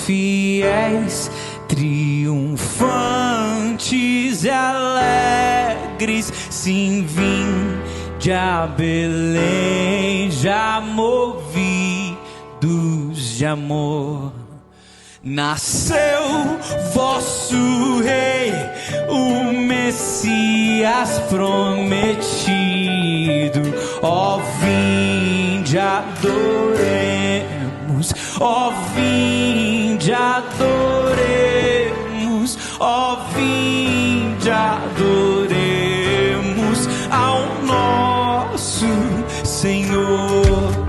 fiéis, triunfantes e alegres, sim, vinde a Belém, já movidos de amor. Nasceu vosso rei, o Messias prometido. Ó, vinde, adoremos. Ó, vinde, adoremos. Ó, vinde, adoremos ao nosso Senhor.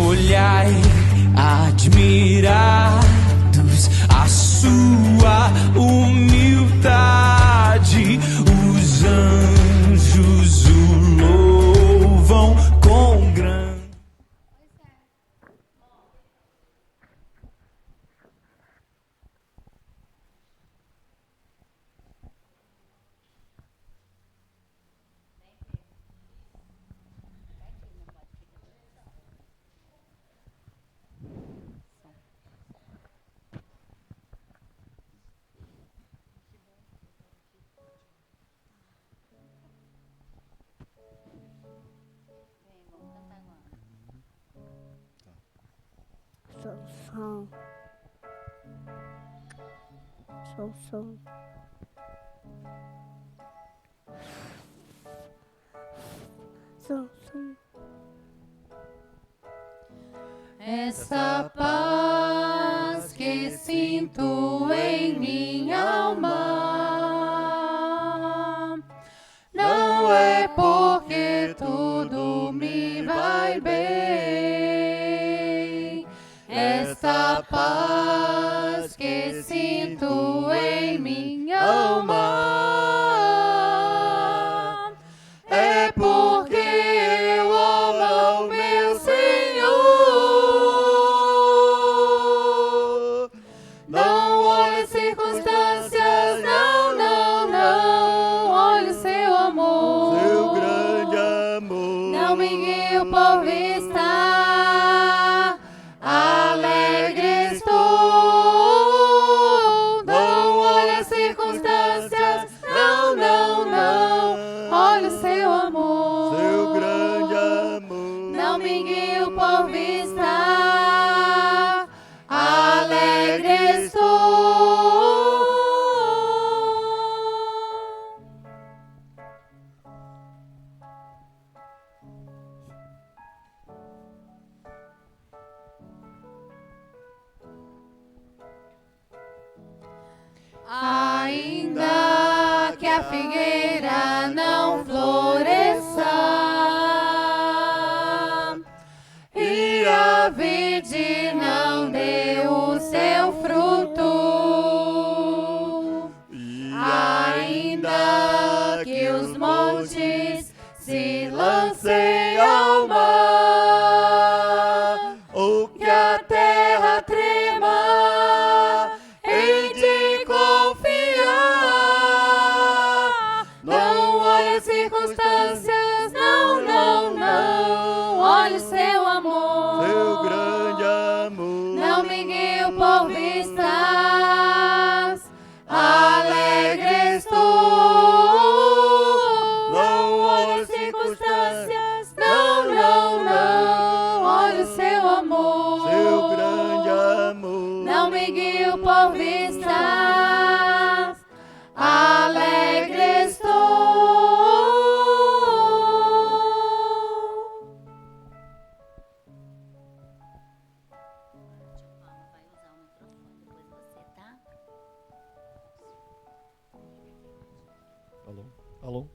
Olhai, admirados, a sua humildade. Os anjos o louvam com grande. Som. Essa paz que sinto em minha alma não é porque tudo me vai bem. Essa paz que sinto em minha alma é porque eu amo o meu Senhor. Não olhe as circunstâncias, não olhe o seu amor, seu grande amor. Não me guie por vista, alegre estou. Não olhe as circunstâncias, não olhe o seu amor, seu grande amor. Não me guie por vista, alegre estou. Ainda que a figueira não floresça e a vide não dê o seu fruto, ainda que os montes se lancem ao mar, ou que a terra trema, hei de confiar. Não olhe as circunstâncias, não olhe o seu amor, seu grande amor. Não me guie por vistas, alegre estou. Não olhe as circunstâncias, não olhe o seu amor, seu grande amor. Não me guie por vistas, alegre estou. Alô? Alô?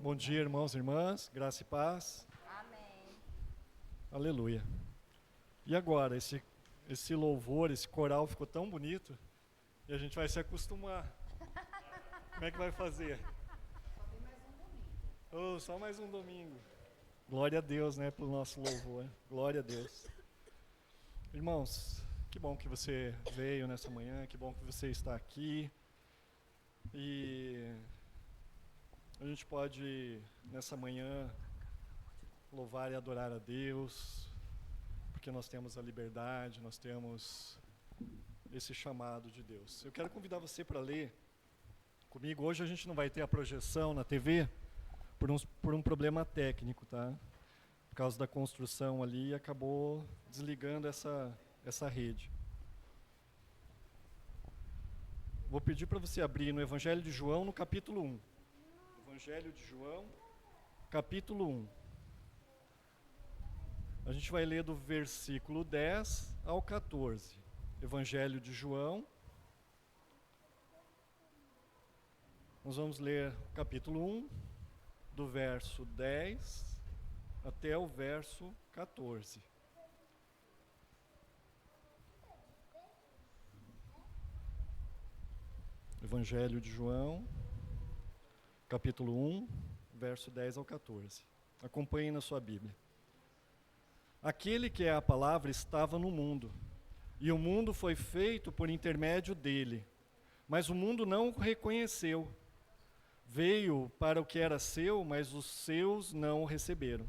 Bom dia, irmãos e irmãs, graça e paz. Amém. Aleluia. E agora, esse louvor, esse coral ficou tão bonito e a gente vai se acostumar. Como é que vai fazer? Oh, só mais um domingo. Glória a Deus, né, pelo nosso louvor. Glória a Deus. Irmãos, que bom que você veio nessa manhã, que bom que você está aqui. E A gente pode, nessa manhã, louvar e adorar a Deus, porque nós temos a liberdade, nós temos esse chamado de Deus. Eu quero convidar você para ler comigo. Hoje a gente não vai ter a projeção na TV por um problema técnico, tá? Por causa da construção ali, acabou desligando essa rede. Vou pedir para você abrir no Evangelho de João, no capítulo 1. Evangelho de João, capítulo 1. A gente vai ler do versículo 10 ao 14. Evangelho de João. Nós vamos ler o capítulo 1, do verso 10 até o verso 14. Evangelho de João, capítulo 1, verso 10 ao 14. Acompanhem na sua Bíblia. Aquele que é a palavra estava no mundo, e o mundo foi feito por intermédio dele, mas o mundo não o reconheceu. Veio para o que era seu, mas os seus não o receberam.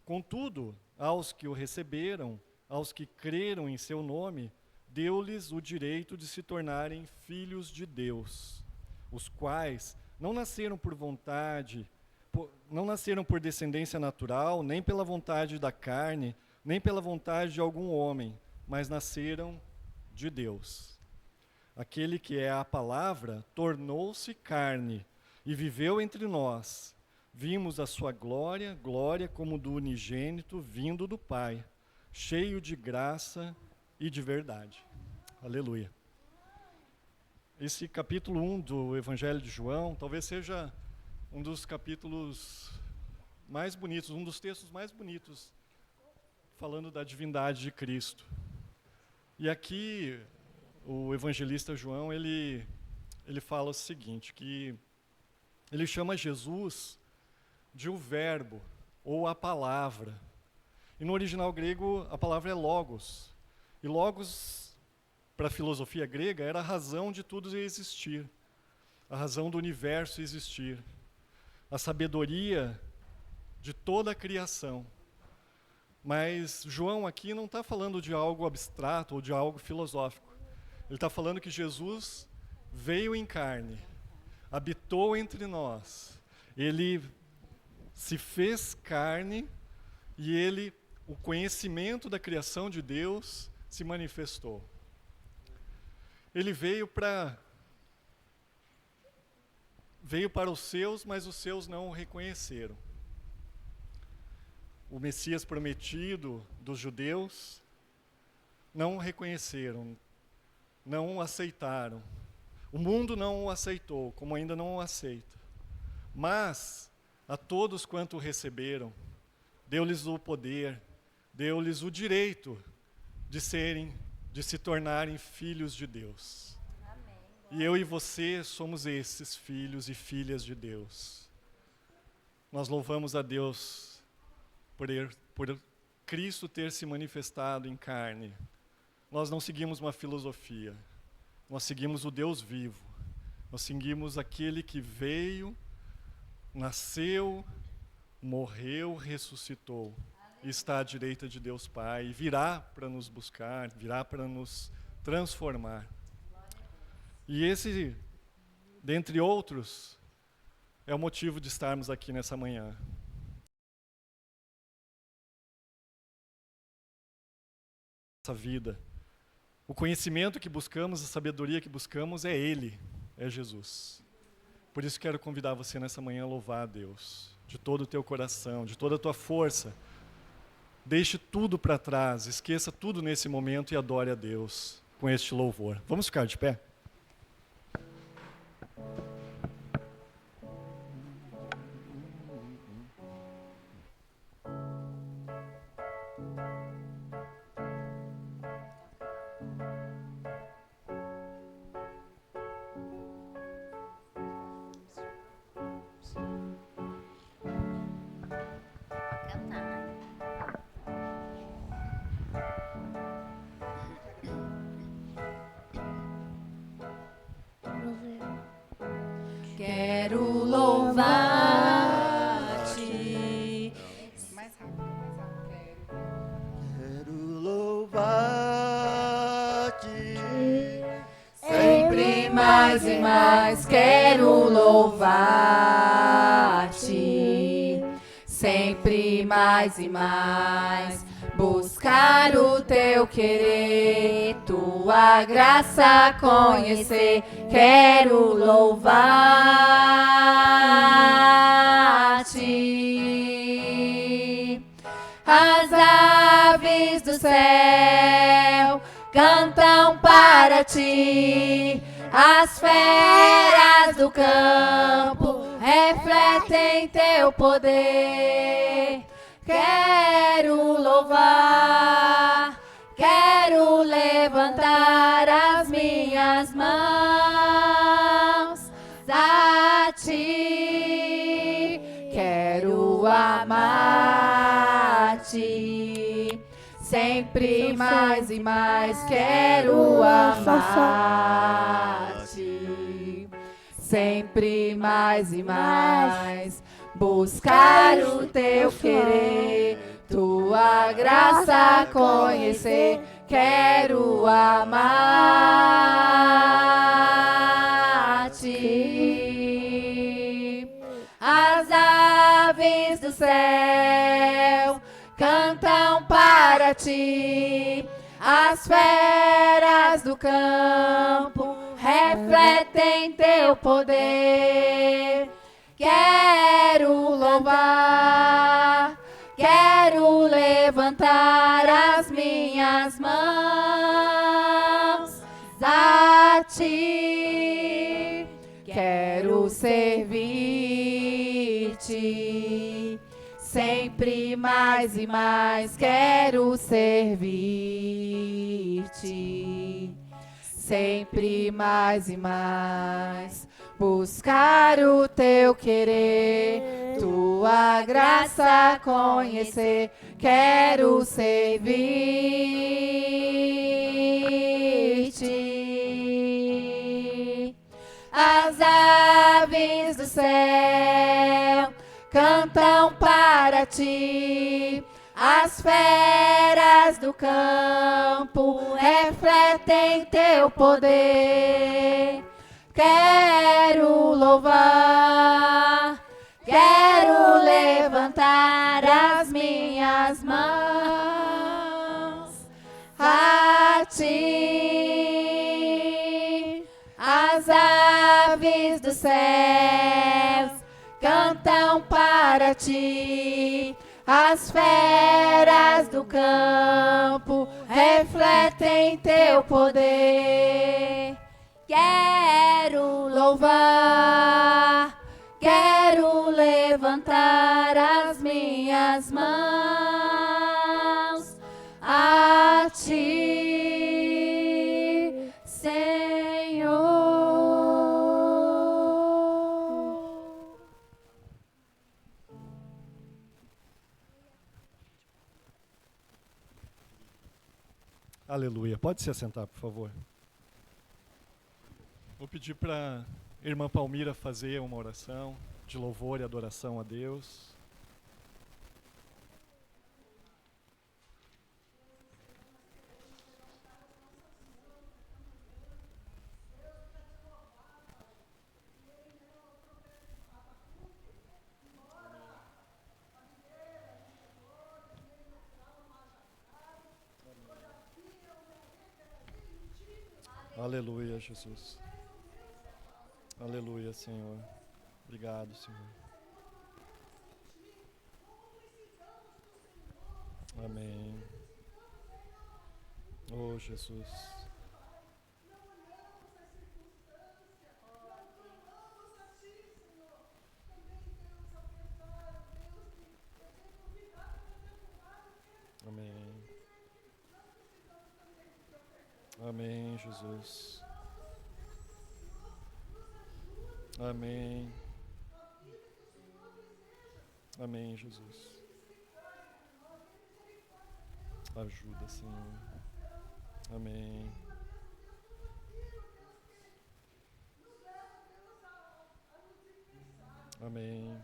Contudo, aos que o receberam, aos que creram em seu nome, deu-lhes o direito de se tornarem filhos de Deus, os quais não nasceram por vontade, não nasceram por descendência natural, nem pela vontade da carne, nem pela vontade de algum homem, mas nasceram de Deus. Aquele que é a palavra tornou-se carne e viveu entre nós. Vimos a sua glória, glória como do unigênito vindo do Pai, cheio de graça e de verdade. Aleluia. Esse capítulo 1 do Evangelho de João talvez seja um dos capítulos mais bonitos, um dos textos mais bonitos, falando da divindade de Cristo. E aqui o evangelista João, ele fala o seguinte, que ele chama Jesus de o verbo, ou a palavra. E no original grego, a palavra é logos. E logos, para a filosofia grega, era a razão de tudo existir. A razão do universo existir. A sabedoria de toda a criação. Mas João aqui não está falando de algo abstrato ou de algo filosófico. Ele está falando que Jesus veio em carne, habitou entre nós. Ele se fez carne e o conhecimento da criação de Deus se manifestou. Ele veio para os seus, mas os seus não o reconheceram. O Messias prometido dos judeus não o reconheceram, não o aceitaram. O mundo não o aceitou, como ainda não o aceita. Mas a todos quanto o receberam, deu-lhes o poder, deu-lhes o direito de se tornarem filhos de Deus. Amém. E eu e você somos esses filhos e filhas de Deus. Nós louvamos a Deus por Cristo ter se manifestado em carne. Nós não seguimos uma filosofia, nós seguimos o Deus vivo. Nós seguimos aquele que veio, nasceu, morreu, ressuscitou, e está à direita de Deus Pai, e virá para nos buscar, virá para nos transformar. E esse, dentre outros, é o motivo de estarmos aqui nessa manhã. Essa vida. O conhecimento que buscamos, a sabedoria que buscamos é Ele, é Jesus. Por isso quero convidar você nessa manhã a louvar a Deus, de todo o teu coração, de toda a tua força. Deixe tudo para trás, esqueça tudo nesse momento e adore a Deus com este louvor. Vamos ficar de pé? mais quero louvar-te. Sempre mais e mais buscar o teu querer, tua graça conhecer. Quero louvar-te. As aves do céu cantam para ti, as feras do campo refletem teu poder. Quero louvar, quero levantar as minhas mãos a ti. Quero amar-te, sempre mais e mais quero amar-te. Sempre mais e mais buscar o teu querer, tua graça conhecer. Quero amar-te. As aves do céu cantam para ti, as feras do campo refletem teu poder. Quero louvar, quero levantar as minhas mãos a ti. Quero servir-te, sempre mais e mais quero servir-te. Sempre mais e mais buscar o teu querer, tua graça conhecer. Quero servir-te. As aves do céu cantam para ti, as feras do campo refletem teu poder. Quero louvar, quero levantar as minhas mãos a ti. As aves dos céus cantam para ti, as feras do campo refletem teu poder. Quero louvar, quero levantar as minhas mãos a ti, Senhor. Aleluia. Pode se assentar, por favor. Vou pedir para a irmã Palmira fazer uma oração de louvor e adoração a Deus. Aleluia, Jesus. Aleluia, Senhor. Obrigado, Senhor. Amém. Oh, Jesus. Amém. Amém, Jesus. Amém. Amém, Jesus. Ajuda, Senhor. Amém. Amém.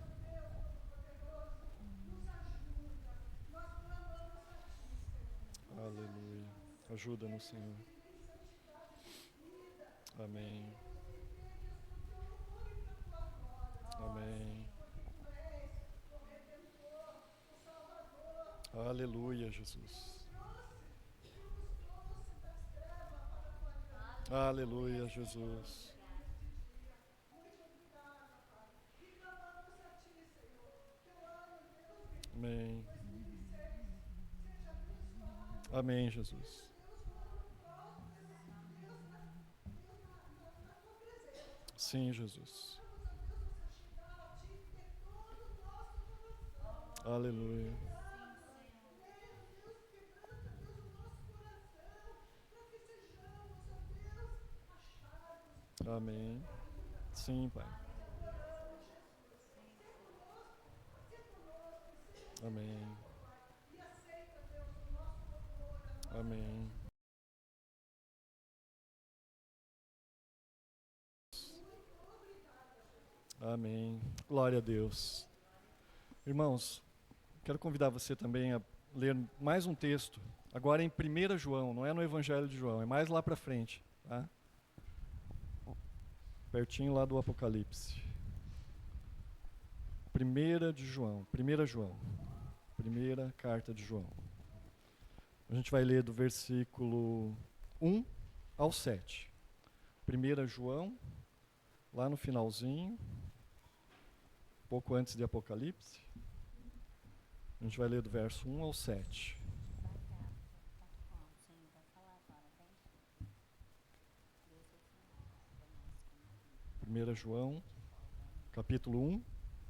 Aleluia. Ajuda-nos, Senhor. Amém. Amém. Aleluia, Jesus. Aleluia, Jesus. Amém. Amém, Jesus. Sim, Jesus. Aleluia. Amém. Sim, Pai. Amém. Amém. Amém. Glória a Deus. Irmãos, quero convidar você também a ler mais um texto. Agora em 1 João, não é no Evangelho de João, é mais lá para frente, tá? Pertinho lá do Apocalipse. 1 de João, 1 João. Primeira carta de João. A gente vai ler do versículo 1 ao 7. 1 João, lá no finalzinho, pouco antes de Apocalipse. A gente vai ler do verso 1 ao 7. Primeira João, capítulo 1,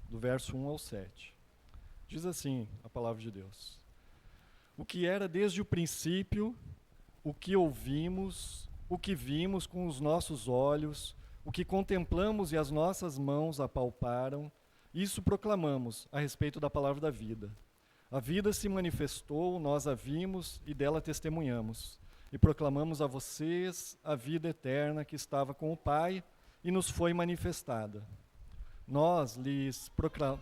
do verso 1 ao 7. Diz assim a palavra de Deus: o que era desde o princípio, o que ouvimos, o que vimos com os nossos olhos, o que contemplamos e as nossas mãos apalparam, isso proclamamos a respeito da palavra da vida. A vida se manifestou, nós a vimos e dela testemunhamos. E proclamamos a vocês a vida eterna que estava com o Pai e nos foi manifestada. Nós lhes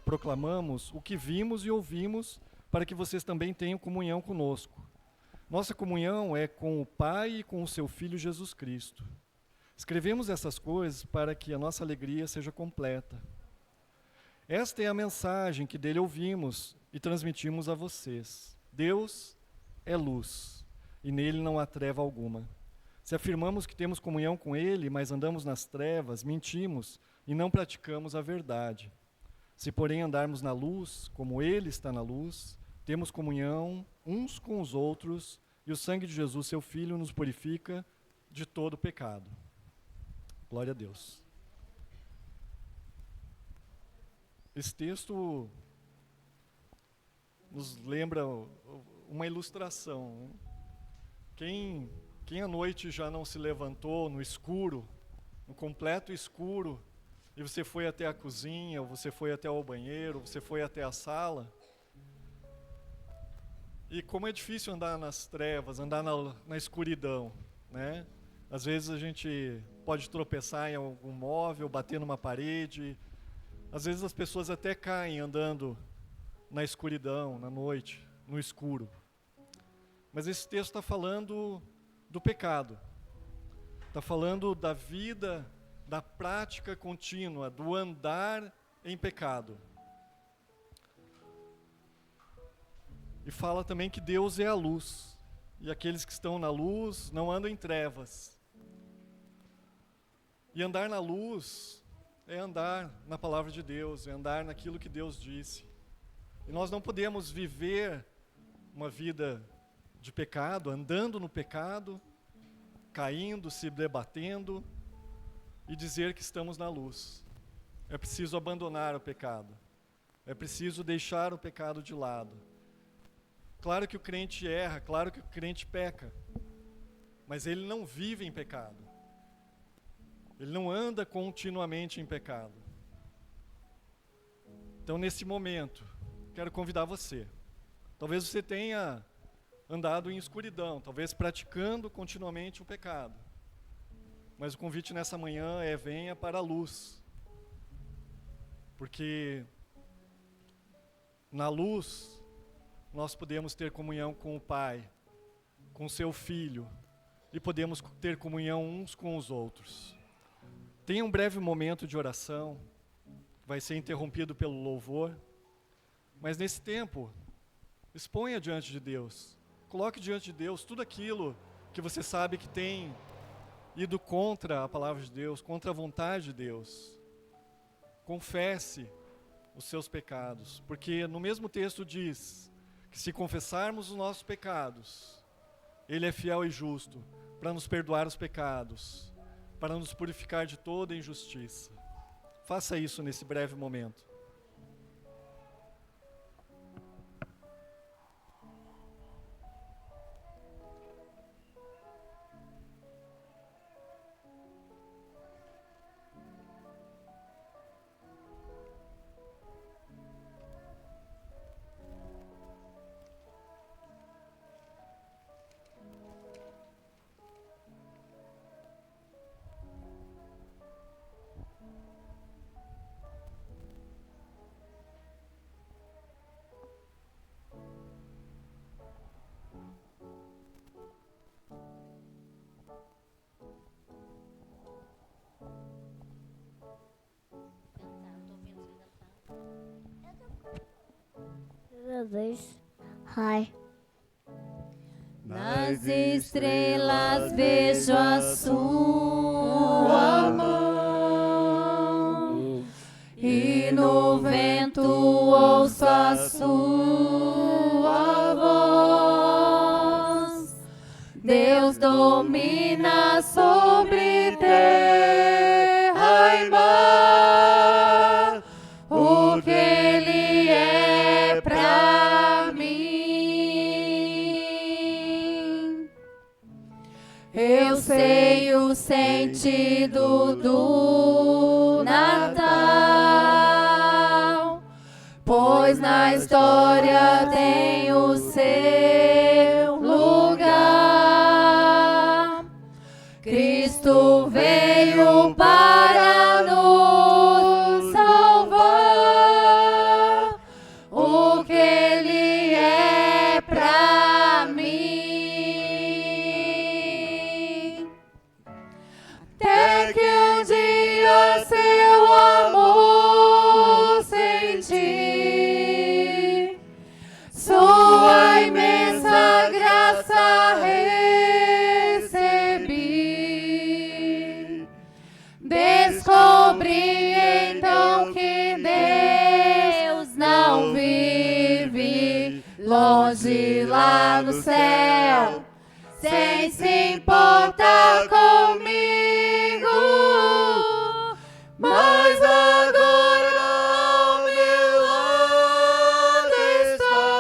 proclamamos o que vimos e ouvimos, para que vocês também tenham comunhão conosco. Nossa comunhão é com o Pai e com o seu Filho Jesus Cristo. Escrevemos essas coisas para que a nossa alegria seja completa. Esta é a mensagem que dele ouvimos e transmitimos a vocês. Deus é luz, e nele não há treva alguma. Se afirmamos que temos comunhão com ele, mas andamos nas trevas, mentimos e não praticamos a verdade. Se, porém, andarmos na luz, como ele está na luz, temos comunhão uns com os outros, e o sangue de Jesus, seu Filho, nos purifica de todo pecado. Glória a Deus. Esse texto nos lembra uma ilustração. Quem à noite já não se levantou no escuro, no completo escuro, e você foi até a cozinha, ou você foi até o banheiro, ou você foi até a sala, e como é difícil andar nas trevas, andar na escuridão, né? Às vezes a gente pode tropeçar em algum móvel, bater numa parede. Às vezes as pessoas até caem andando na escuridão, na noite, no escuro. Mas esse texto está falando do pecado. Está falando da vida, da prática contínua, do andar em pecado. E fala também que Deus é a luz. E aqueles que estão na luz não andam em trevas. E andar na luz é andar na palavra de Deus, é andar naquilo que Deus disse. E nós não podemos viver uma vida de pecado, andando no pecado, caindo, se debatendo e dizer que estamos na luz. É preciso abandonar o pecado. É preciso deixar o pecado de lado. Claro que o crente erra, claro que o crente peca, mas ele não vive em pecado. Ele não anda continuamente em pecado. Então, nesse momento, quero convidar você. Talvez você tenha andado em escuridão, talvez praticando continuamente o pecado. Mas o convite nessa manhã é: venha para a luz. Porque na luz nós podemos ter comunhão com o Pai, com o seu Filho, e podemos ter comunhão uns com os outros. Tenha um breve momento de oração. vai ser interrompido pelo louvor. Mas nesse tempo, exponha diante de Deus. Coloque diante de Deus tudo aquilo que você sabe que tem ido contra a palavra de Deus, contra a vontade de Deus. Confesse os seus pecados, porque no mesmo texto diz que se confessarmos os nossos pecados, Ele é fiel e justo para nos perdoar os pecados, para nos purificar de toda injustiça. Faça isso nesse breve momento. Hi. Nas estrelas vejo a sua mão, e no vento ouço a sua voz. Deus domina sobre terra e mar, o que Ele é pra mim. Eu sei o sentido do Natal, pois na história tem o seu lugar. Cristo veio para nos salvar, o que Ele é pra mim. Até que um dia seu amor senti, sua imensa graça recebi. Descobri então que Deus não vive longe lá no céu, sem se importar comigo. Mas agora ao meu lado está.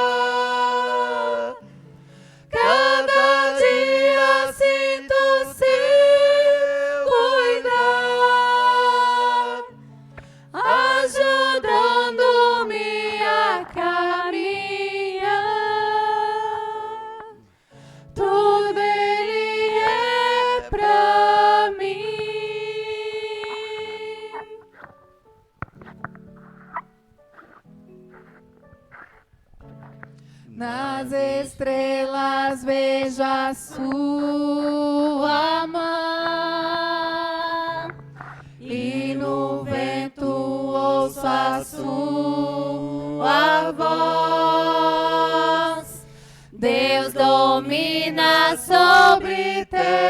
Cada dia sinto seu cuidar, ajudando-me a caminhar. Tudo Ele é pra mim. Nas estrelas vejo a sua mão, e no vento ouço a sua voz. Deus domina sobre terra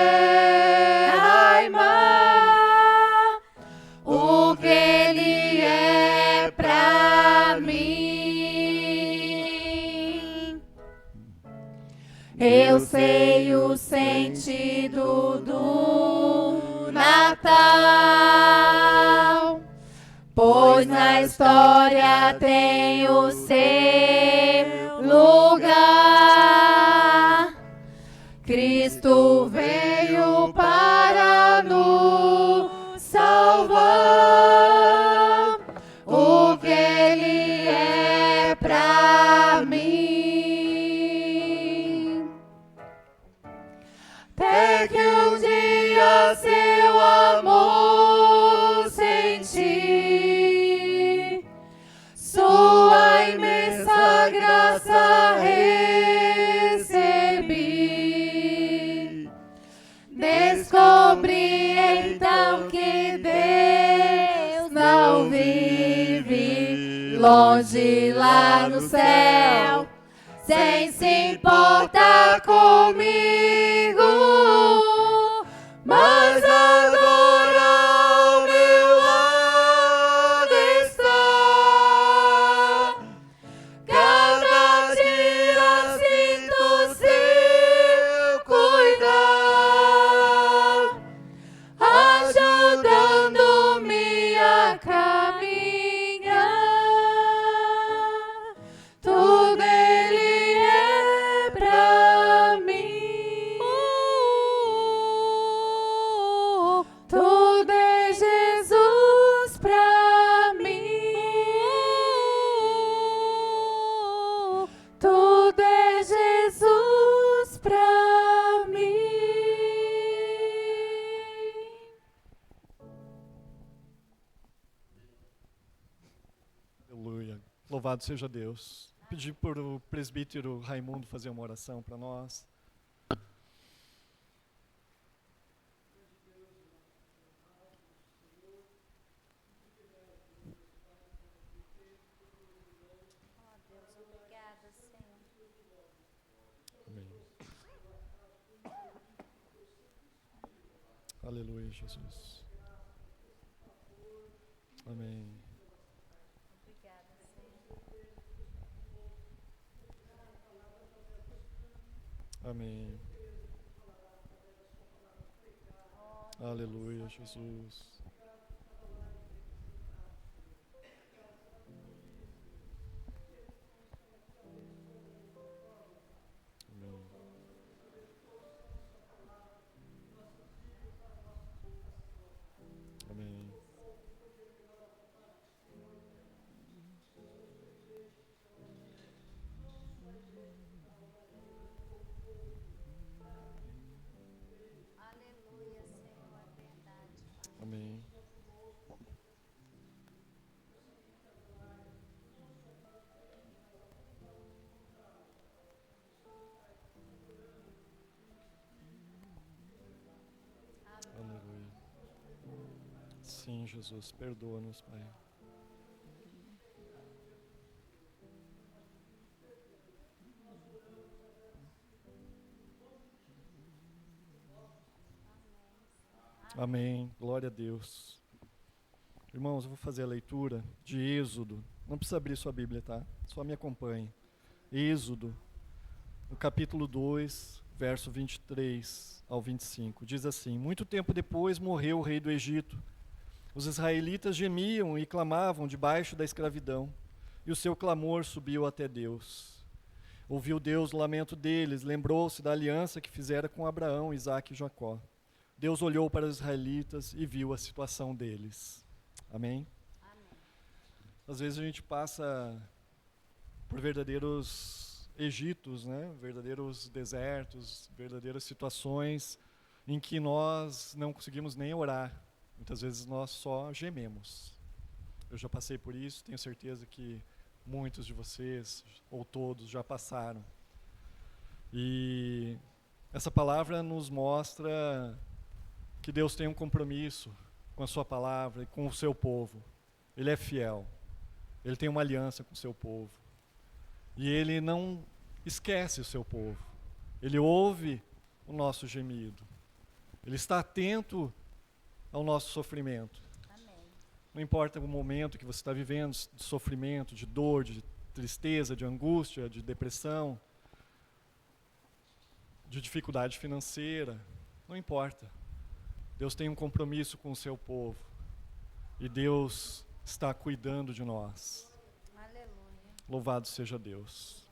e mar, o que Ele é pra mim. Eu sei o sentido do Natal, pois na história tem o seu lugar. Cristo veio para nos salvar, o que Ele é pra mim. Até que um dia seu amor senti, sua imensa longe lá no céu, sem se importar comigo, mas agora ao meu lado está. Cada dia sinto seu cuidar, ajudando-me a caminhar. Tudo Ele é pra mim. Tudo é Jesus pra mim. Tudo é Jesus pra mim. Aleluia. Louvado seja Deus. Pedir para o presbítero Raimundo fazer uma oração para nós. Amém. Aleluia, Jesus. Amém. Amém. Aleluia, Jesus. Amém. Amém. Aleluia, Senhor, é verdade. Amém. Aleluia. Sim, Jesus, perdoa-nos, Pai. Amém. Glória a Deus. Irmãos, eu vou fazer a leitura de Êxodo. Não precisa abrir sua Bíblia, tá? Só me acompanhe. Êxodo, no capítulo 2, verso 23 ao 25. Diz assim: Muito tempo depois morreu o rei do Egito. Os israelitas gemiam e clamavam debaixo da escravidão, e o seu clamor subiu até Deus. Ouviu Deus o lamento deles, lembrou-se da aliança que fizera com Abraão, Isaque e Jacó. Deus olhou para os israelitas e viu a situação deles. Amém? Amém. Às vezes a gente passa por verdadeiros Egitos, né? Verdadeiros desertos, verdadeiras situações em que nós não conseguimos nem orar. Muitas vezes nós só gememos. Eu já passei por isso, tenho certeza que muitos de vocês, ou todos, já passaram. E essa palavra nos mostra que Deus tem um compromisso com a sua palavra e com o seu povo. Ele é fiel. Ele tem uma aliança com o seu povo. E Ele não esquece o seu povo. Ele ouve o nosso gemido. Ele está atento ao nosso sofrimento. Amém. Não importa o momento que você está vivendo, de sofrimento, de dor, de tristeza, de angústia, de depressão, de dificuldade financeira, não importa. Deus tem um compromisso com o seu povo. E Deus está cuidando de nós. Aleluia. Louvado seja Deus.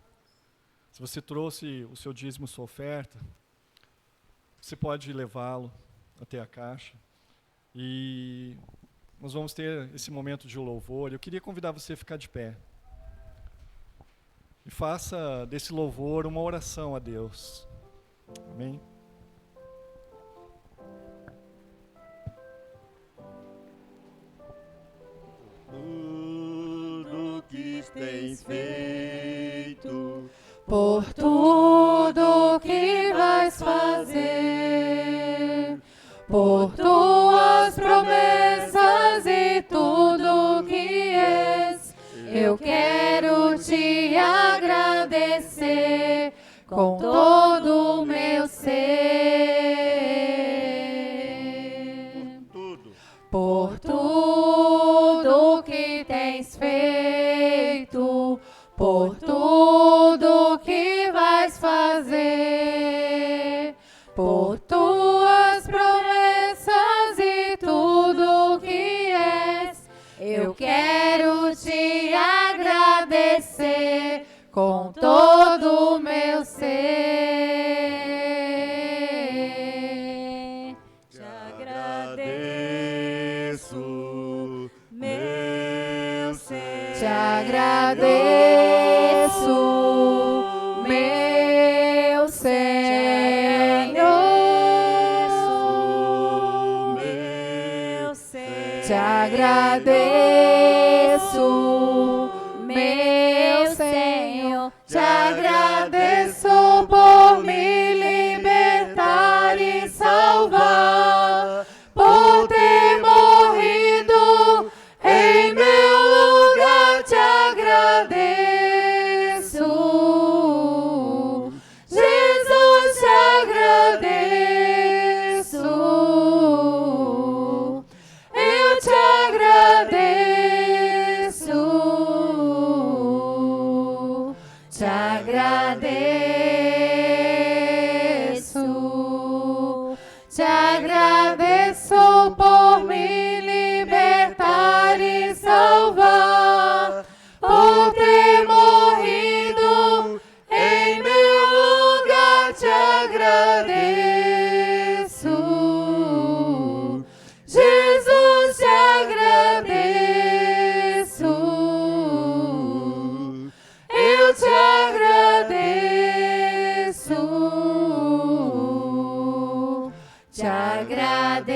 Se você trouxe o seu dízimo, sua oferta, você pode levá-lo até a caixa. E nós vamos ter esse momento de louvor. Eu queria convidar você a ficar de pé. E faça desse louvor uma oração a Deus. Amém? Tudo que tens feito, Por tudo que vais fazer, por tuas promessas e tudo que és, eu Eu quero te agradecer com todo o meu ser. Tudo. Por tudo que tens feito, por tudo que vais fazer, por tuas promessas e tudo que és, eu quero te agradecer com todo o meu ser. Te agradeço, meu Senhor. Te agradeço, meu Senhor. Meu Senhor. Te agradeço, meu Senhor. Te agradeço por me libertar e salvar, por ter morrido em meu lugar. Te agradeço, Jesus, te agradeço. Eu te agradeço, te agradeço, te agradeço por me libertar e salvar, por ter morrido em meu lugar. Te agradeço, Jesus, te agradeço. Eu te agradeço, te agradeço,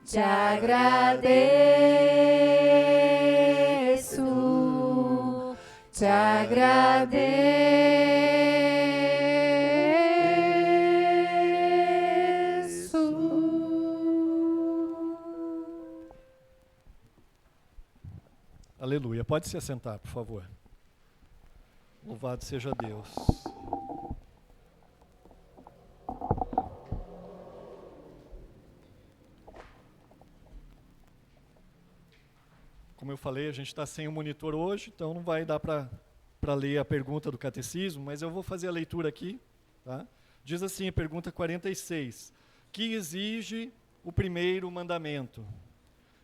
te agradeço, te agradeço. Aleluia. Pode se assentar, por favor. Louvado seja Deus. Como eu falei, a gente está sem o monitor hoje, então não vai dar para ler a pergunta do catecismo, mas eu vou fazer a leitura aqui. Tá? Diz assim, a pergunta 46. Que exige o primeiro mandamento?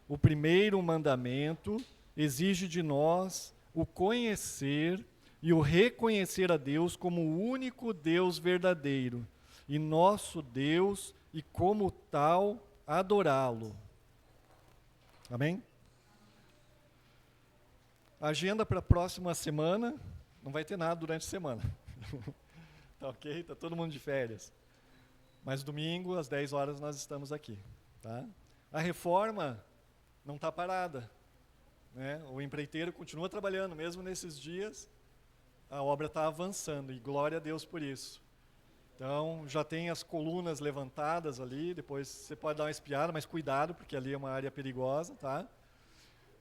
O primeiro mandamento exige de nós o conhecer e o reconhecer a Deus como o único Deus verdadeiro e nosso Deus, e como tal adorá-lo. Amém? A agenda para a próxima semana, não vai ter nada durante a semana. Tá ok? Tá todo mundo de férias. Mas domingo, às 10 horas, nós estamos aqui. Tá? A reforma não está parada. Né? O empreiteiro continua trabalhando, mesmo nesses dias, a obra está avançando, e glória a Deus por isso. Então, já tem as colunas levantadas ali, depois você pode dar uma espiada, mas cuidado, porque ali é uma área perigosa, tá?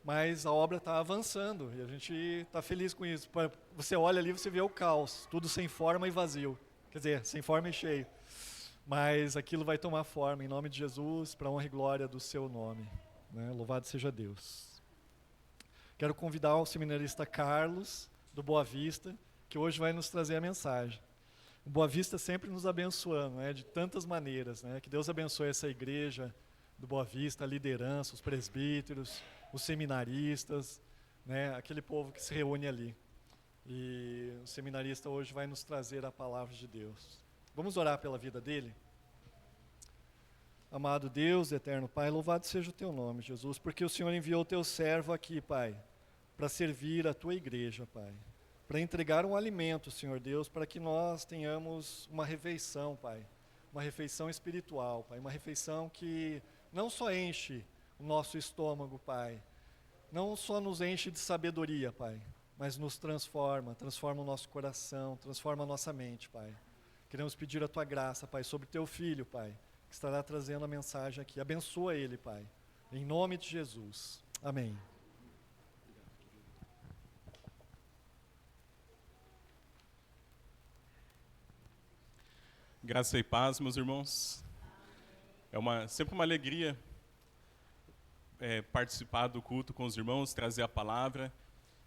Mas a obra está avançando, e a gente está feliz com isso. Você olha ali, você vê o caos, tudo sem forma e vazio. Quer dizer, sem forma e cheio. Mas aquilo vai tomar forma, em nome de Jesus, para a honra e glória do seu nome. Né? Louvado seja Deus. Quero convidar o seminarista Carlos, do Boa Vista, que hoje vai nos trazer a mensagem. O Boa Vista sempre nos abençoando, né, de tantas maneiras. Né, que Deus abençoe essa igreja do Boa Vista, a liderança, os presbíteros, os seminaristas, né, aquele povo que se reúne ali. E o seminarista hoje vai nos trazer a palavra de Deus. Vamos orar pela vida dele? Amado Deus, eterno Pai, louvado seja o teu nome, Jesus, porque o Senhor enviou o teu servo aqui, Pai, para servir a tua igreja, Pai, para entregar um alimento, Senhor Deus, para que nós tenhamos uma refeição, Pai, uma refeição espiritual, Pai, uma refeição que não só enche o nosso estômago, Pai, não só nos enche de sabedoria, Pai, mas nos transforma o nosso coração, transforma a nossa mente, Pai. Queremos pedir a tua graça, Pai, sobre teu filho, Pai, que estará trazendo a mensagem aqui. Abençoa ele, Pai. Em nome de Jesus. Amém. Graça e paz, meus irmãos. É sempre uma alegria participar do culto com os irmãos, trazer a palavra.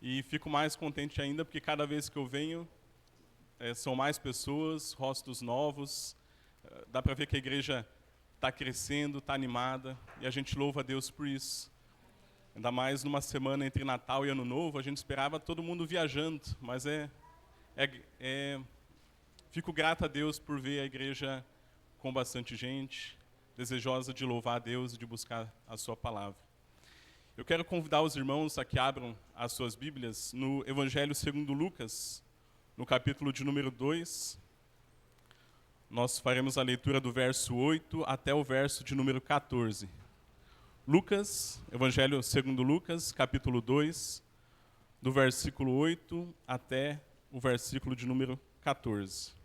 E fico mais contente ainda porque cada vez que eu venho, são mais pessoas, rostos novos. Dá para ver que a igreja está crescendo, está animada. E a gente louva a Deus por isso. Ainda mais numa semana entre Natal e Ano Novo, a gente esperava todo mundo viajando. Mas fico grato a Deus por ver a igreja com bastante gente, desejosa de louvar a Deus e de buscar a sua palavra. Eu quero convidar os irmãos a que abram as suas Bíblias no Evangelho segundo Lucas, no capítulo de número 2. Nós faremos a leitura do verso 8 até o verso de número 14. Lucas, Evangelho segundo Lucas, capítulo 2, do versículo 8 até o versículo de número 14.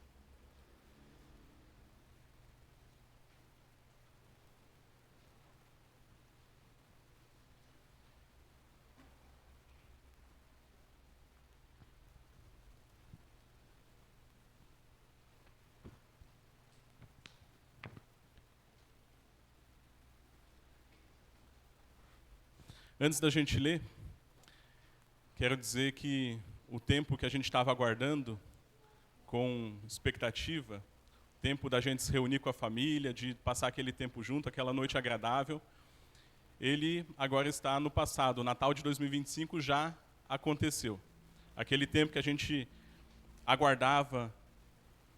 Antes da gente ler, quero dizer que o tempo que a gente estava aguardando com expectativa, o tempo da gente se reunir com a família, de passar aquele tempo junto, aquela noite agradável, ele agora está no passado. O Natal de 2025 já aconteceu. Aquele tempo que a gente aguardava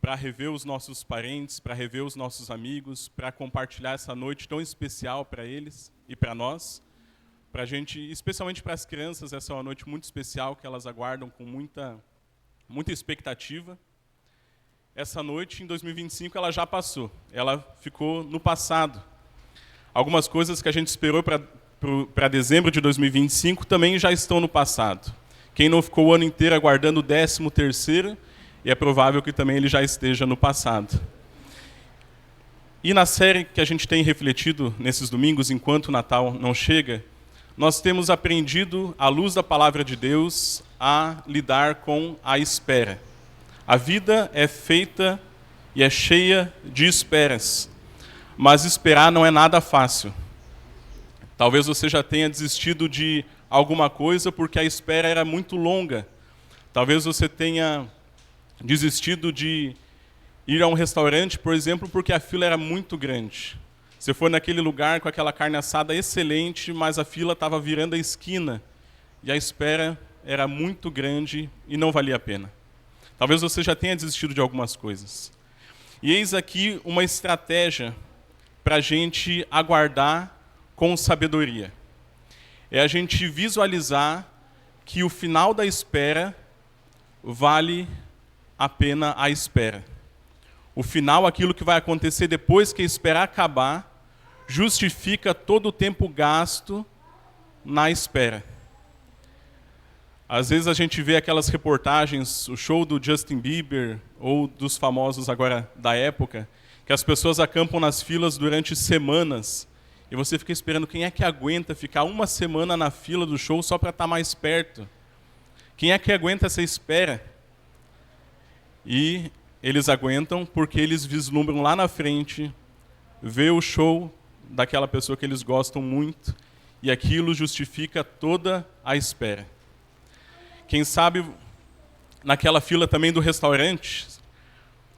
para rever os nossos parentes, para rever os nossos amigos, para compartilhar essa noite tão especial para eles e para nós. Para a gente, especialmente para as crianças, essa é uma noite muito especial que elas aguardam com muita expectativa. Essa noite, em 2025, ela já passou. Ela ficou no passado. Algumas coisas que a gente esperou para dezembro de 2025 também já estão no passado. Quem não ficou o ano inteiro aguardando o 13º, e é provável que também ele já esteja no passado. E na série que a gente tem refletido nesses domingos, enquanto o Natal não chega, nós temos aprendido, à luz da palavra de Deus, a lidar com a espera. A vida é feita e é cheia de esperas, mas esperar não é nada fácil. Talvez você já tenha desistido de alguma coisa porque a espera era muito longa. Talvez você tenha desistido de ir a um restaurante, por exemplo, porque a fila era muito grande. Você foi naquele lugar com aquela carne assada excelente, mas a fila estava virando a esquina e a espera era muito grande e não valia a pena. Talvez você já tenha desistido de algumas coisas. E eis aqui uma estratégia para a gente aguardar com sabedoria. É a gente visualizar que o final da espera vale a pena a espera. O final, aquilo que vai acontecer depois que a espera acabar, justifica todo o tempo gasto na espera. Às vezes a gente vê aquelas reportagens, o show do Justin Bieber, ou dos famosos agora da época, que as pessoas acampam nas filas durante semanas, e você fica esperando quem é que aguenta ficar uma semana na fila do show só para estar mais perto. Quem é que aguenta essa espera? E eles aguentam porque eles vislumbram lá na frente, ver o show daquela pessoa que eles gostam muito, e aquilo justifica toda a espera. Quem sabe, naquela fila também do restaurante,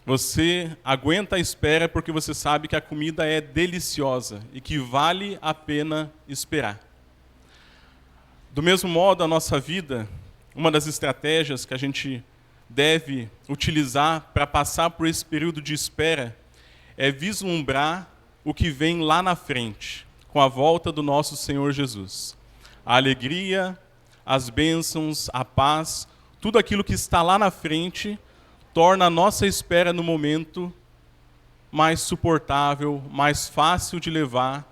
você aguenta a espera porque você sabe que a comida é deliciosa e que vale a pena esperar. Do mesmo modo, a nossa vida, uma das estratégias que a gente deve utilizar para passar por esse período de espera é vislumbrar o que vem lá na frente, com a volta do nosso Senhor Jesus. A alegria, as bênçãos, a paz, tudo aquilo que está lá na frente torna a nossa espera no momento mais suportável, mais fácil de levar,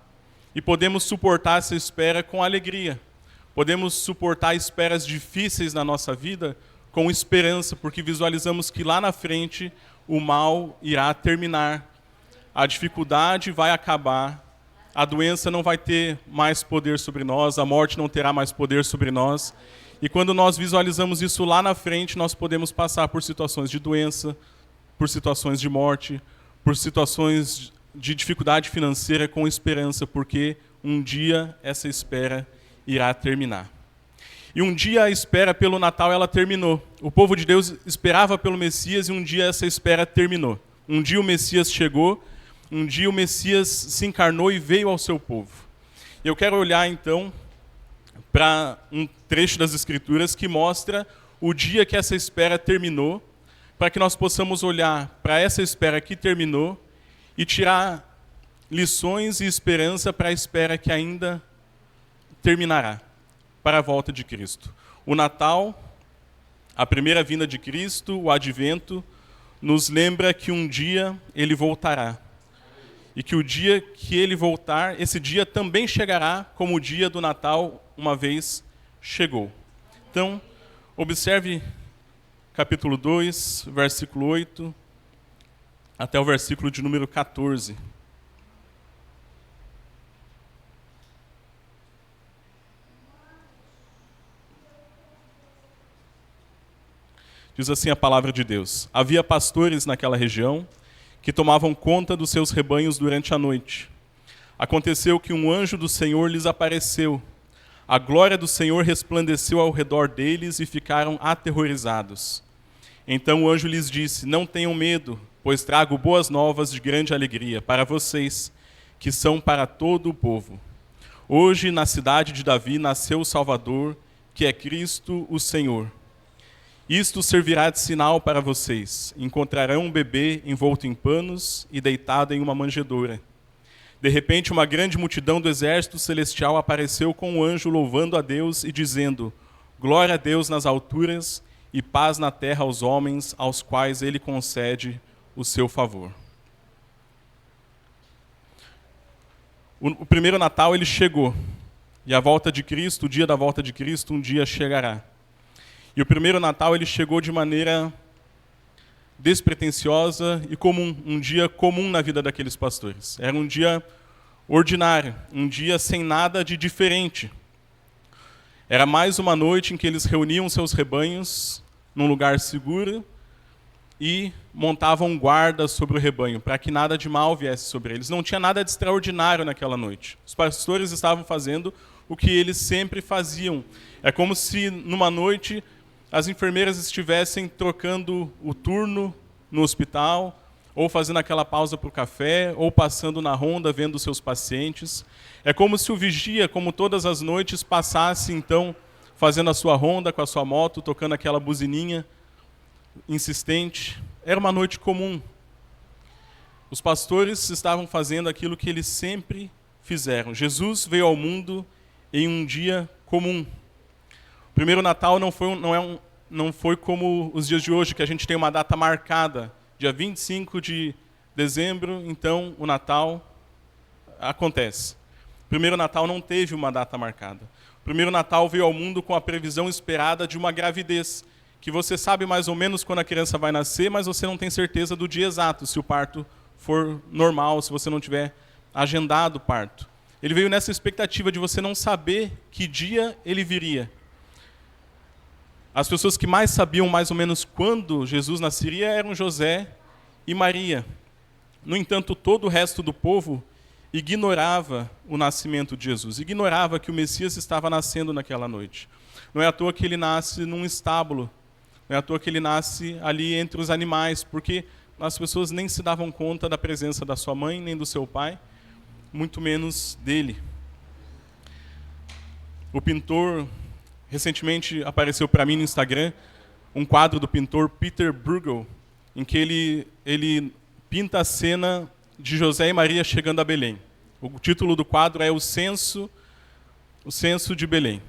e podemos suportar essa espera com alegria. Podemos suportar esperas difíceis na nossa vida com esperança, porque visualizamos que lá na frente o mal irá terminar, a dificuldade vai acabar a doença não vai ter mais poder sobre nós, a morte não terá mais poder sobre nós. E quando nós visualizamos isso lá na frente, nós podemos passar por situações de doença, por situações de morte, por situações de dificuldade financeira com esperança, porque um dia essa espera irá terminar. E um dia a espera pelo Natal ela terminou. O povo de Deus esperava pelo Messias e um dia essa espera terminou. Um dia o Messias chegou, um dia o Messias se encarnou e veio ao seu povo. Eu quero olhar então para um trecho das Escrituras que mostra o dia que essa espera terminou, para que nós possamos olhar para essa espera que terminou e tirar lições e esperança para a espera que ainda terminará, para a volta de Cristo. O Natal, a primeira vinda de Cristo, o Advento, nos lembra que um dia ele voltará. E que o dia que ele voltar, esse dia também chegará como o dia do Natal uma vez chegou. Então, observe capítulo 2, versículo 8, até o versículo de número 14. Diz assim a palavra de Deus: havia pastores naquela região que tomavam conta dos seus rebanhos durante a noite. Aconteceu que um anjo do Senhor lhes apareceu. A glória do Senhor resplandeceu ao redor deles e ficaram aterrorizados. Então o anjo lhes disse: não tenham medo, pois trago boas novas de grande alegria para vocês, que são para todo o povo. Hoje, na cidade de Davi, nasceu o Salvador, que é Cristo o Senhor. Isto servirá de sinal para vocês. Encontrarão um bebê envolto em panos e deitado em uma manjedoura. De repente, uma grande multidão do exército celestial apareceu com um anjo louvando a Deus e dizendo: glória a Deus nas alturas e paz na terra aos homens, aos quais ele concede o seu favor. O primeiro Natal ele chegou. E a volta de Cristo, o dia da volta de Cristo, um dia chegará. E o primeiro Natal ele chegou de maneira despretensiosa e comum, um dia comum na vida daqueles pastores. Era um dia ordinário, um dia sem nada de diferente. Era mais uma noite em que eles reuniam seus rebanhos num lugar seguro e montavam guarda sobre o rebanho, para que nada de mal viesse sobre eles. Não tinha nada de extraordinário naquela noite. Os pastores estavam fazendo o que eles sempre faziam. É como se numa noite as enfermeiras estivessem trocando o turno no hospital, ou fazendo aquela pausa para o café, ou passando na ronda vendo os seus pacientes. É como se o vigia, como todas as noites, passasse então fazendo a sua ronda com a sua moto, tocando aquela buzininha insistente. Era uma noite comum. Os pastores estavam fazendo aquilo que eles sempre fizeram. Jesus veio ao mundo em um dia comum. O primeiro Natal não foi como os dias de hoje, que a gente tem uma data marcada. Dia 25 de dezembro, então, o Natal acontece. O primeiro Natal não teve uma data marcada. O primeiro Natal veio ao mundo com a previsão esperada de uma gravidez, que você sabe mais ou menos quando a criança vai nascer, mas você não tem certeza do dia exato, se o parto for normal, se você não tiver agendado o parto. Ele veio nessa expectativa de você não saber que dia ele viria. As pessoas que mais sabiam mais ou menos quando Jesus nasceria eram José e Maria. No entanto, todo o resto do povo ignorava o nascimento de Jesus, ignorava que o Messias estava nascendo naquela noite. Não é à toa que ele nasce num estábulo, não é à toa que ele nasce ali entre os animais, porque as pessoas nem se davam conta da presença da sua mãe, nem do seu pai, muito menos dele. O pintor... Recentemente apareceu para mim no Instagram um quadro do pintor Peter Bruegel, em que ele pinta a cena de José e Maria chegando a Belém. O título do quadro é O Censo de Belém.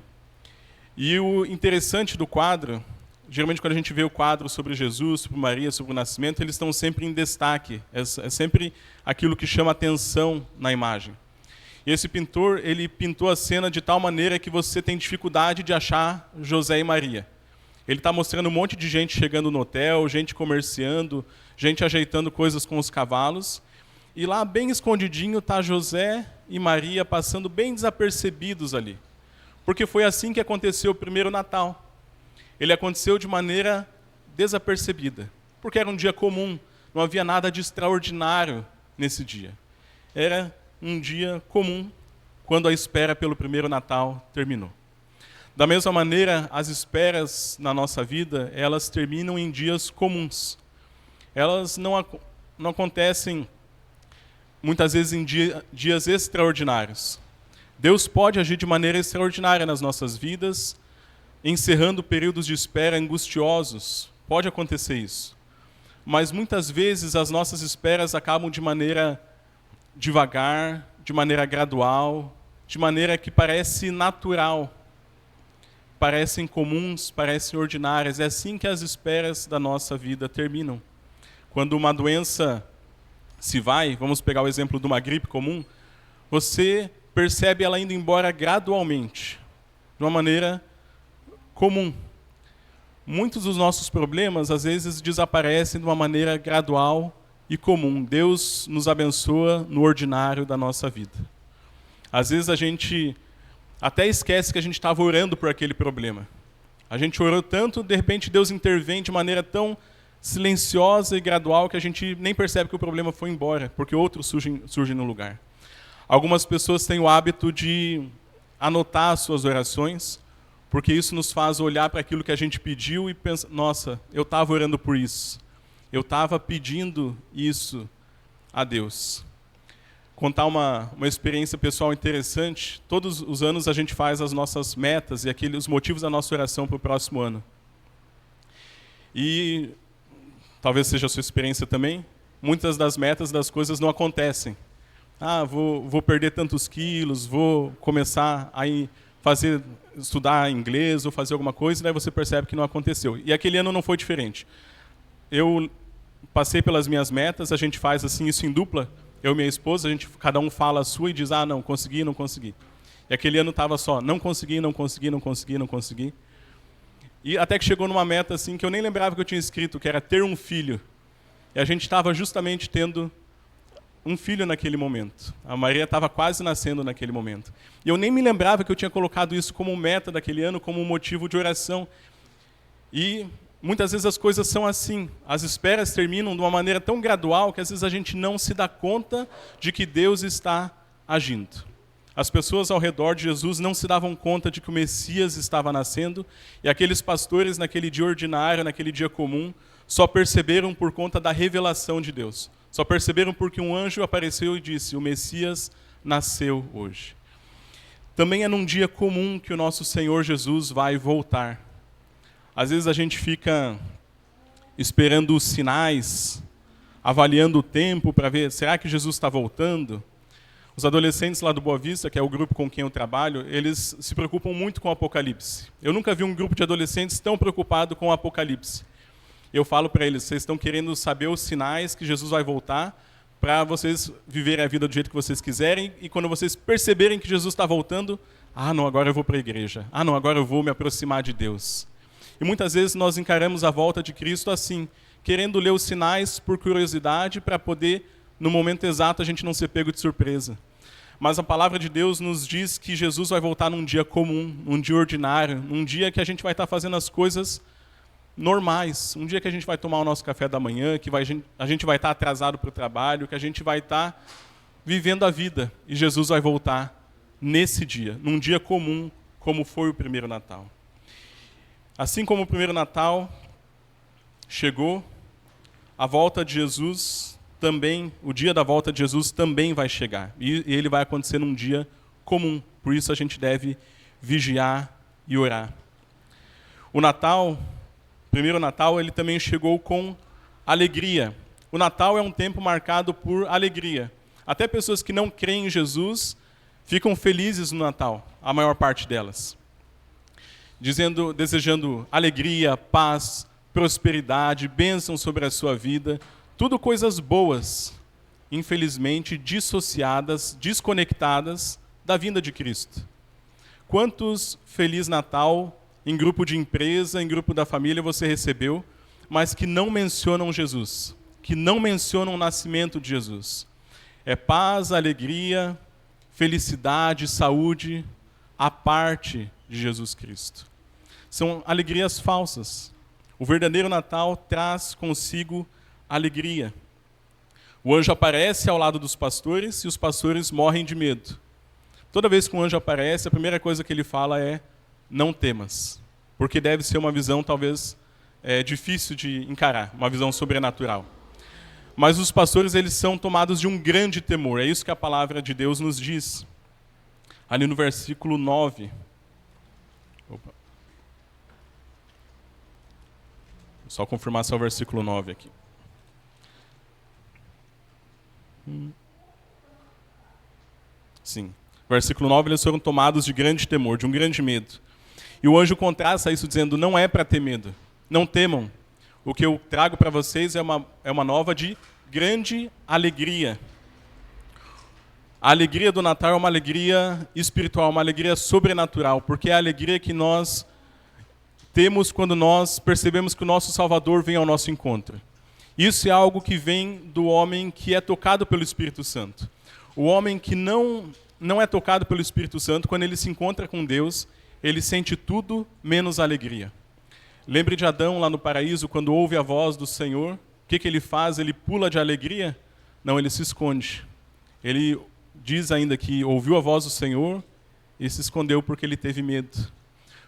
E o interessante do quadro, geralmente quando a gente vê o quadro sobre Jesus, sobre Maria, sobre o nascimento, eles estão sempre em destaque. É sempre aquilo que chama atenção na imagem. E esse pintor, ele pintou a cena de tal maneira que você tem dificuldade de achar José e Maria. Ele está mostrando um monte de gente chegando no hotel, gente comerciando, gente ajeitando coisas com os cavalos. E lá, bem escondidinho, está José e Maria passando bem desapercebidos ali. Porque foi assim que aconteceu o primeiro Natal. Ele aconteceu de maneira desapercebida, porque era um dia comum, não havia nada de extraordinário nesse dia. Era um dia comum, quando a espera pelo primeiro Natal terminou. Da mesma maneira, as esperas na nossa vida, elas terminam em dias comuns. Elas não acontecem, muitas vezes, em dias extraordinários. Deus pode agir de maneira extraordinária nas nossas vidas, encerrando períodos de espera angustiosos. Pode acontecer isso. Mas muitas vezes as nossas esperas acabam de maneira devagar, de maneira gradual, de maneira que parece natural. Parecem comuns, parecem ordinárias. É assim que as esperas da nossa vida terminam. Quando uma doença se vai, vamos pegar o exemplo de uma gripe comum, você percebe ela indo embora gradualmente, de uma maneira comum. Muitos dos nossos problemas, às vezes, desaparecem de uma maneira gradual e comum. Deus nos abençoa no ordinário da nossa vida. Às vezes a gente até esquece que a gente estava orando por aquele problema. A gente orou tanto, de repente Deus intervém de maneira tão silenciosa e gradual que a gente nem percebe que o problema foi embora, porque outros surgem no lugar. Algumas pessoas têm o hábito de anotar as suas orações, porque isso nos faz olhar para aquilo que a gente pediu e pensar, nossa, eu estava orando por isso. Eu estava pedindo isso a Deus. Contar uma experiência pessoal interessante. Todos os anos a gente faz as nossas metas e os motivos da nossa oração para o próximo ano. E talvez seja a sua experiência também. Muitas das metas das coisas não acontecem. Vou perder tantos quilos, vou começar a estudar inglês ou fazer alguma coisa, e daí você percebe que não aconteceu. E aquele ano não foi diferente. Eu passei pelas minhas metas, a gente faz assim isso em dupla. Eu e minha esposa, cada um fala a sua e diz, não, consegui, não consegui. E aquele ano estava só, não consegui, não consegui, não consegui, não consegui. E até que chegou numa meta assim que eu nem lembrava que eu tinha escrito, que era ter um filho. E a gente estava justamente tendo um filho naquele momento. A Maria estava quase nascendo naquele momento. E eu nem me lembrava que eu tinha colocado isso como meta daquele ano, como um motivo de oração. E muitas vezes as coisas são assim. As esperas terminam de uma maneira tão gradual que às vezes a gente não se dá conta de que Deus está agindo. As pessoas ao redor de Jesus não se davam conta de que o Messias estava nascendo, e aqueles pastores naquele dia ordinário, naquele dia comum, só perceberam por conta da revelação de Deus. Só perceberam porque um anjo apareceu e disse, o Messias nasceu hoje. Também é num dia comum que o nosso Senhor Jesus vai voltar. Às vezes a gente fica esperando os sinais, avaliando o tempo para ver, será que Jesus está voltando? Os adolescentes lá do Boa Vista, que é o grupo com quem eu trabalho, eles se preocupam muito com o Apocalipse. Eu nunca vi um grupo de adolescentes tão preocupado com o Apocalipse. Eu falo para eles, vocês estão querendo saber os sinais que Jesus vai voltar para vocês viverem a vida do jeito que vocês quiserem, e quando vocês perceberem que Jesus está voltando, não, agora eu vou para a igreja. Não, agora eu vou me aproximar de Deus. E muitas vezes nós encaramos a volta de Cristo assim, querendo ler os sinais por curiosidade para poder, no momento exato, a gente não ser pego de surpresa. Mas a palavra de Deus nos diz que Jesus vai voltar num dia comum, num dia ordinário, num dia que a gente vai estar fazendo as coisas normais, um dia que a gente vai tomar o nosso café da manhã, que a gente vai estar atrasado para o trabalho, que a gente vai estar vivendo a vida, e Jesus vai voltar nesse dia, num dia comum, como foi o primeiro Natal. Assim como o primeiro Natal chegou, a volta de Jesus também, o dia da volta de Jesus também vai chegar, e ele vai acontecer num dia comum, por isso a gente deve vigiar e orar. O Natal, primeiro Natal, ele também chegou com alegria. O Natal é um tempo marcado por alegria. Até pessoas que não creem em Jesus ficam felizes no Natal, a maior parte delas. Desejando alegria, paz, prosperidade, bênção sobre a sua vida. Tudo coisas boas, infelizmente dissociadas, desconectadas da vinda de Cristo. Quantos Feliz Natal em grupo de empresa, em grupo da família você recebeu, mas que não mencionam Jesus, que não mencionam o nascimento de Jesus? É paz, alegria, felicidade, saúde, à parte de Jesus Cristo. São alegrias falsas. O verdadeiro Natal traz consigo alegria. O anjo aparece ao lado dos pastores e os pastores morrem de medo. Toda vez que um anjo aparece, a primeira coisa que ele fala é: não temas, porque deve ser uma visão talvez difícil de encarar, uma visão sobrenatural. Mas os pastores, eles são tomados de um grande temor. É isso que a palavra de Deus nos diz. Ali no versículo 9. Opa. Vou só confirmar se é o versículo 9 aqui. Sim. Versículo 9, eles foram tomados de grande temor, de um grande medo. E o anjo contrasta isso dizendo: não é para ter medo, não temam. O que eu trago para vocês é uma nova de grande alegria. A alegria do Natal é uma alegria espiritual, uma alegria sobrenatural, porque é a alegria que nós temos quando nós percebemos que o nosso Salvador vem ao nosso encontro. Isso é algo que vem do homem que é tocado pelo Espírito Santo. O homem que não é tocado pelo Espírito Santo, quando ele se encontra com Deus, ele sente tudo menos alegria. Lembre de Adão lá no paraíso, quando ouve a voz do Senhor, o que ele faz? Ele pula de alegria? Não, ele se esconde. Ele diz ainda que ouviu a voz do Senhor e se escondeu porque ele teve medo.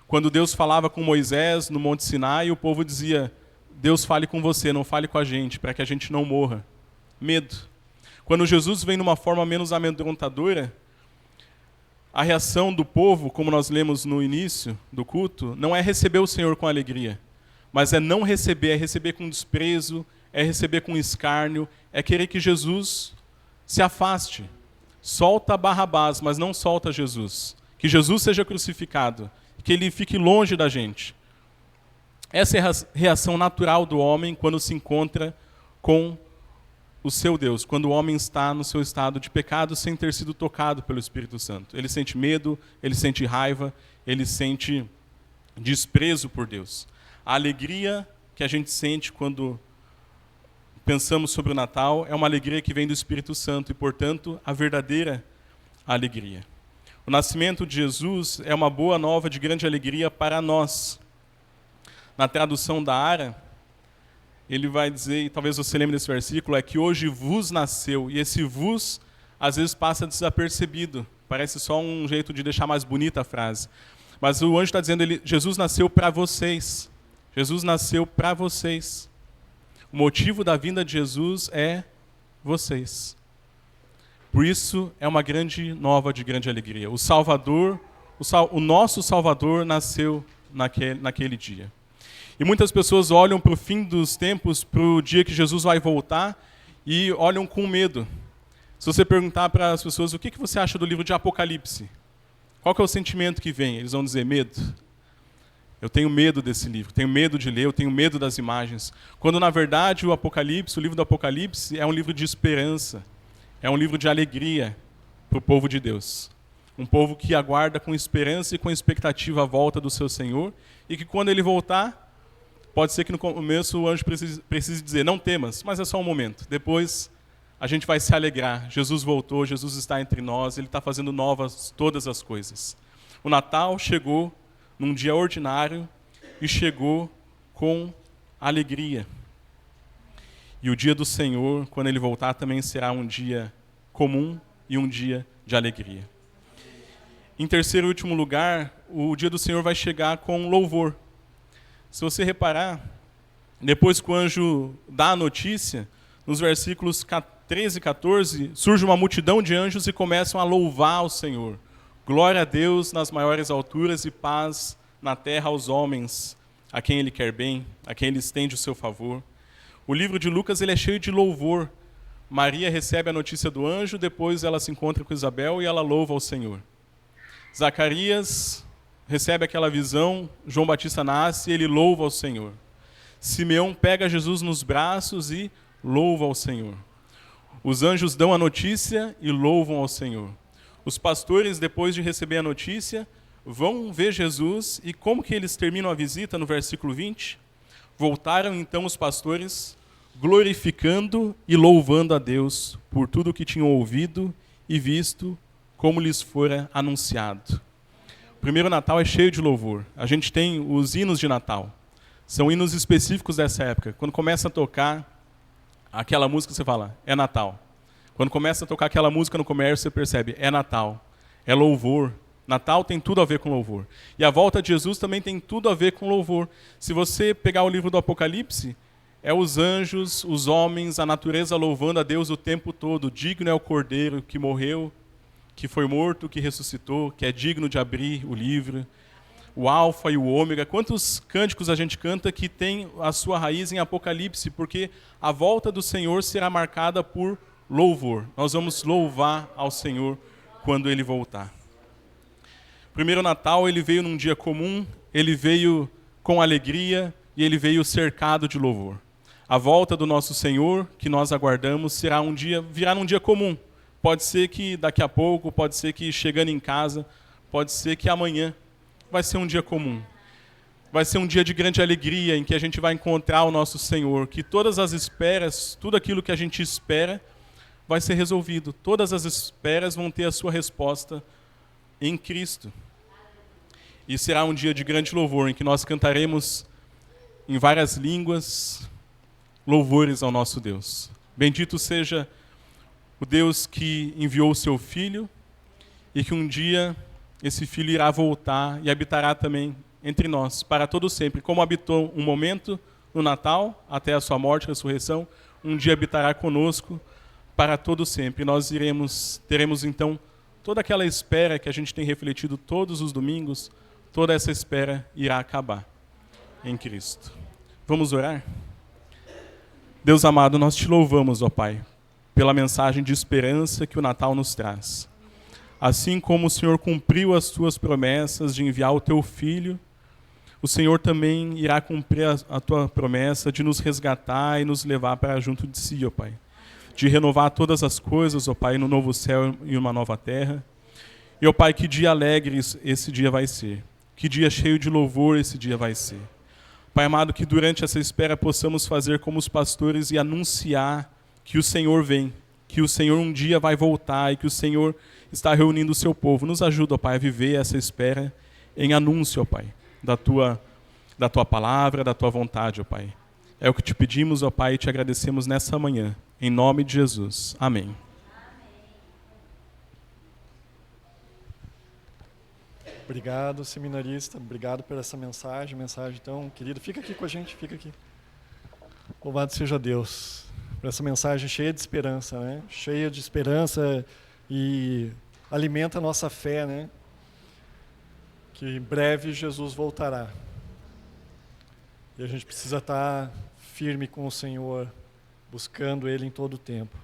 Quando Deus falava com Moisés no Monte Sinai, o povo dizia: Deus fale com você, não fale com a gente, para que a gente não morra. Medo. Quando Jesus vem numa forma menos amedrontadora, a reação do povo, como nós lemos no início do culto, não é receber o Senhor com alegria, mas é não receber, é receber com desprezo, é receber com escárnio, é querer que Jesus se afaste. Solta Barrabás, mas não solta Jesus. Que Jesus seja crucificado, que ele fique longe da gente. Essa é a reação natural do homem quando se encontra com o seu Deus, quando o homem está no seu estado de pecado sem ter sido tocado pelo Espírito Santo. Ele sente medo, ele sente raiva, ele sente desprezo por Deus. A alegria que a gente sente quando pensamos sobre o Natal é uma alegria que vem do Espírito Santo e, portanto, a verdadeira alegria. O nascimento de Jesus é uma boa nova de grande alegria para nós. Na tradução da Ara, ele vai dizer, e talvez você lembre desse versículo, é que hoje vos nasceu. E esse vos, às vezes, passa desapercebido. Parece só um jeito de deixar mais bonita a frase. Mas o anjo está dizendo, Jesus nasceu para vocês. Jesus nasceu para vocês. O motivo da vinda de Jesus é vocês. Por isso, é uma grande nova de grande alegria. O Salvador, o nosso Salvador nasceu naquele dia. E muitas pessoas olham para o fim dos tempos, para o dia que Jesus vai voltar, e olham com medo. Se você perguntar para as pessoas o que você acha do livro de Apocalipse, qual que é o sentimento que vem? Eles vão dizer medo. Eu tenho medo desse livro, tenho medo de ler, eu tenho medo das imagens. Quando, na verdade, o livro do Apocalipse, é um livro de esperança, é um livro de alegria para o povo de Deus. Um povo que aguarda com esperança e com expectativa a volta do seu Senhor, e que quando ele voltar, pode ser que no começo o anjo precise dizer, não temas, mas é só um momento. Depois a gente vai se alegrar. Jesus voltou, Jesus está entre nós, ele está fazendo novas todas as coisas. O Natal chegou num dia ordinário e chegou com alegria. E o dia do Senhor, quando ele voltar, também será um dia comum e um dia de alegria. Em terceiro e último lugar, o dia do Senhor vai chegar com louvor. Se você reparar, depois que o anjo dá a notícia, nos versículos 13 e 14, surge uma multidão de anjos e começam a louvar o Senhor. Glória a Deus nas maiores alturas e paz na terra aos homens, a quem Ele quer bem, a quem Ele estende o seu favor. O livro de Lucas ele é cheio de louvor. Maria recebe a notícia do anjo, depois ela se encontra com Isabel e ela louva ao Senhor. Zacarias recebe aquela visão, João Batista nasce e ele louva ao Senhor. Simeão pega Jesus nos braços e louva ao Senhor. Os anjos dão a notícia e louvam ao Senhor. Os pastores, depois de receber a notícia, vão ver Jesus e como que eles terminam a visita no versículo 20? Voltaram então os pastores glorificando e louvando a Deus por tudo o que tinham ouvido e visto como lhes fora anunciado. O primeiro Natal é cheio de louvor. A gente tem os hinos de Natal. São hinos específicos dessa época. Quando começa a tocar aquela música, você fala, é Natal. Quando começa a tocar aquela música no comércio, você percebe, é Natal. É louvor. Natal tem tudo a ver com louvor. E a volta de Jesus também tem tudo a ver com louvor. Se você pegar o livro do Apocalipse, é os anjos, os homens, a natureza louvando a Deus o tempo todo. Digno é o Cordeiro que morreu, que foi morto, que ressuscitou, que é digno de abrir o livro. O Alfa e o Ômega. Quantos cânticos a gente canta que tem a sua raiz em Apocalipse, porque a volta do Senhor será marcada por louvor. Nós vamos louvar ao Senhor quando Ele voltar. O primeiro Natal, ele veio num dia comum, ele veio com alegria e ele veio cercado de louvor. A volta do nosso Senhor, que nós aguardamos, virá num dia comum. Pode ser que daqui a pouco, pode ser que chegando em casa, pode ser que amanhã. Vai ser um dia comum. Vai ser um dia de grande alegria em que a gente vai encontrar o nosso Senhor, que todas as esperas, tudo aquilo que a gente espera, vai ser resolvido. Todas as esperas vão ter a sua resposta em Cristo. E será um dia de grande louvor, em que nós cantaremos em várias línguas louvores ao nosso Deus. Bendito seja o Deus que enviou o seu Filho e que um dia esse Filho irá voltar e habitará também entre nós, para todo sempre. Como habitou um momento no Natal, até a sua morte e ressurreição, um dia habitará conosco para todo sempre. Nós teremos então toda aquela espera que a gente tem refletido todos os domingos, toda essa espera irá acabar em Cristo. Vamos orar? Deus amado, nós te louvamos, ó Pai, pela mensagem de esperança que o Natal nos traz. Assim como o Senhor cumpriu as tuas promessas de enviar o teu Filho, o Senhor também irá cumprir a tua promessa de nos resgatar e nos levar para junto de si, ó Pai. De renovar todas as coisas, ó Pai, no novo céu e uma nova terra. E, ó Pai, que dia alegre esse dia vai ser. Que dia cheio de louvor esse dia vai ser. Pai amado, que durante essa espera possamos fazer como os pastores e anunciar que o Senhor vem, que o Senhor um dia vai voltar e que o Senhor está reunindo o seu povo. Nos ajuda, ó Pai, a viver essa espera em anúncio, ó Pai, da tua palavra, da tua vontade, ó Pai. É o que te pedimos, ó Pai, e te agradecemos nessa manhã. Em nome de Jesus. Amém. Obrigado, seminarista. Obrigado por essa mensagem tão querida. Fica aqui com a gente, fica aqui. Louvado seja Deus por essa mensagem cheia de esperança, né? Cheia de esperança e alimenta a nossa fé, né? Que em breve Jesus voltará. E a gente precisa estar firme com o Senhor, buscando Ele em todo o tempo.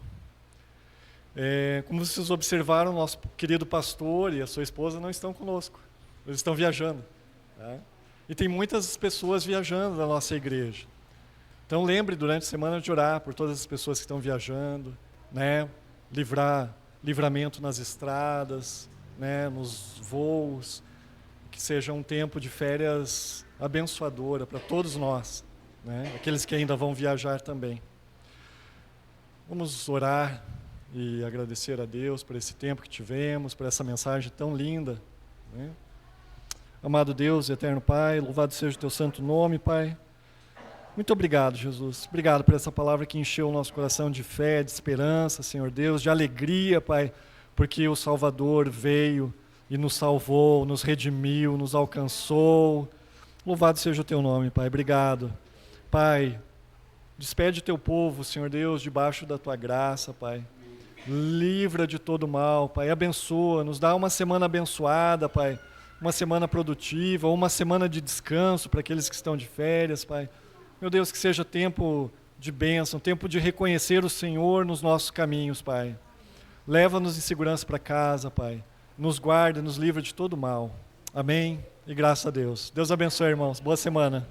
Como vocês observaram, nosso querido pastor e a sua esposa não estão conosco. Eles estão viajando. Tá? E tem muitas pessoas viajando na nossa igreja. Então lembre durante a semana de orar por todas as pessoas que estão viajando, né? Livramento nas estradas, né? Nos voos. Que seja um tempo de férias abençoadora para todos nós, né? Aqueles que ainda vão viajar também. Vamos orar e agradecer a Deus por esse tempo que tivemos, por essa mensagem tão linda, né? Amado Deus, eterno Pai, louvado seja o teu santo nome, Pai. Muito obrigado, Jesus. Obrigado por essa palavra que encheu o nosso coração de fé, de esperança, Senhor Deus, de alegria, Pai, porque o Salvador veio e nos salvou, nos redimiu, nos alcançou. Louvado seja o teu nome, Pai. Obrigado. Pai, despede teu povo, Senhor Deus, debaixo da tua graça, Pai. Livra de todo mal, Pai. Abençoa, nos dá uma semana abençoada, Pai. Uma semana produtiva, uma semana de descanso para aqueles que estão de férias, Pai. Meu Deus, que seja tempo de bênção, tempo de reconhecer o Senhor nos nossos caminhos, Pai. Leva-nos em segurança para casa, Pai. Nos guarda, nos livra de todo mal. Amém? E graças a Deus. Deus abençoe, irmãos. Boa semana.